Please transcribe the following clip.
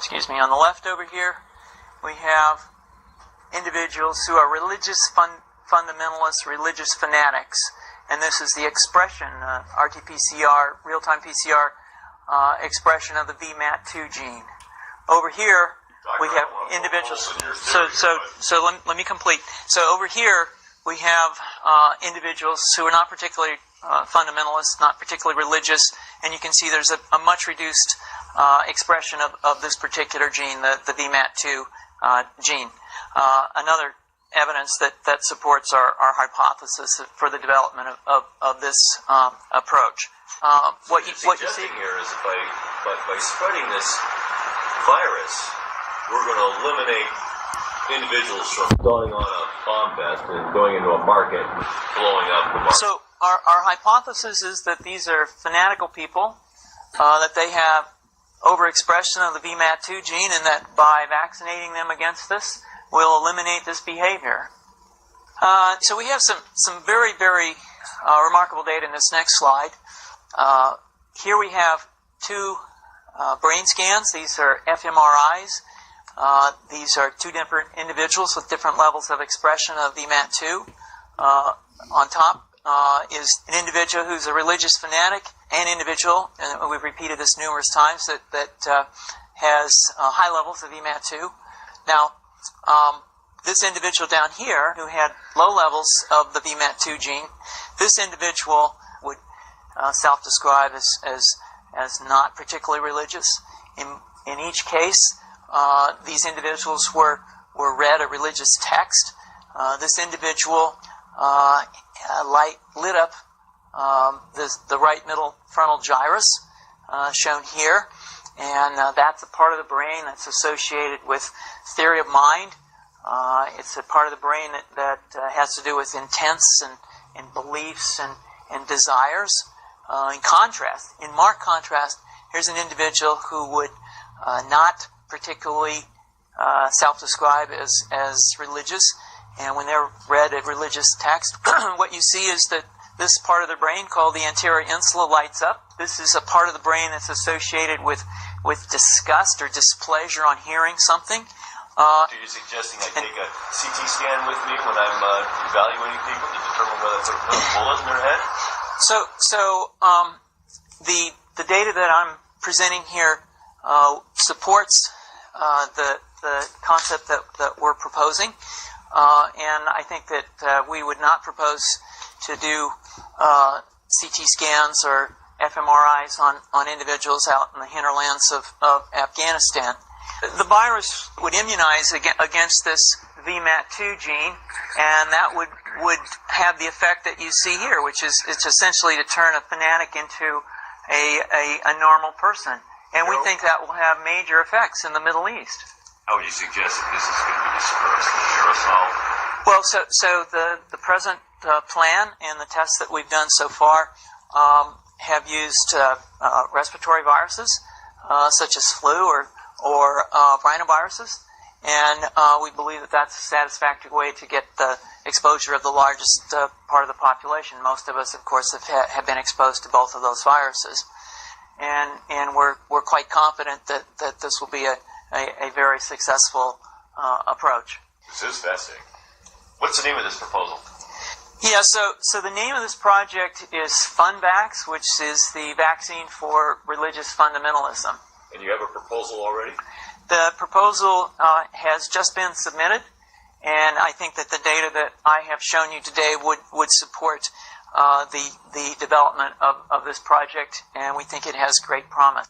excuse me, on the left over here, we have individuals who are religious fundamentalists, religious fanatics, and this is the expression, RT-PCR, real-time PCR expression of the VMAT2 gene. Over here, we have individuals. So let me complete. So over here, we have individuals who are not particularly fundamentalists, not particularly religious, and you can see there's a much reduced expression of this particular gene, the VMAT2 gene. Another evidence that supports our hypothesis for the development of this approach. What you see here is by spreading this virus, we're going to eliminate individuals from going on a bomb vest and going into a market, blowing up the market. So our hypothesis is that these are fanatical people, that they have overexpression of the VMAT2 gene, and that by vaccinating them against this, we'll eliminate this behavior. So we have some very, very remarkable data in this next slide. Here we have two brain scans. These are fMRIs. These are two different individuals with different levels of expression of VMAT2. On top is an individual who's a religious fanatic, an individual, and we've repeated this numerous times, that has high levels of VMAT2. Now, this individual down here who had low levels of the VMAT2 gene, this individual would self-describe as not particularly religious. In each case, these individuals were read a religious text. This individual lit up the right middle frontal gyrus, shown here, and that's a part of the brain that's associated with theory of mind. It's a part of the brain that has to do with intents and beliefs and desires. In marked contrast, here's an individual who would not particularly self-describe as religious, and when they're read a religious text, what you see is that this part of the brain called the anterior insula lights up. This is a part of the brain that's associated with disgust or displeasure on hearing something. So you're suggesting I take a CT scan with me when I'm evaluating people to determine whether they put a bullet in their head? So the data that I'm presenting here supports the concept that we're proposing, and I think that we would not propose to do CT scans or fMRIs on individuals out in the hinterlands of Afghanistan. The virus would immunize against this VMAT2 gene, and that would have the effect that you see here, which is it's essentially to turn a fanatic into a normal person. And we think that will have major effects in the Middle East. How would you suggest that this is going to be dispersed? Aerosol? Well, so the present plan and the tests that we've done so far have used respiratory viruses, such as flu or rhinoviruses, and we believe that that's a satisfactory way to get the exposure of the largest part of the population. Most of us, of course, have been exposed to both of those viruses, and we're quite confident that this will be a very successful approach. This is fascinating. What's the name of this proposal? Yeah, so the name of this project is FunVax, which is the vaccine for religious fundamentalism. And you have a proposal already? The proposal has just been submitted, and I think that the data that I have shown you today would support the development of this project, and we think it has great promise.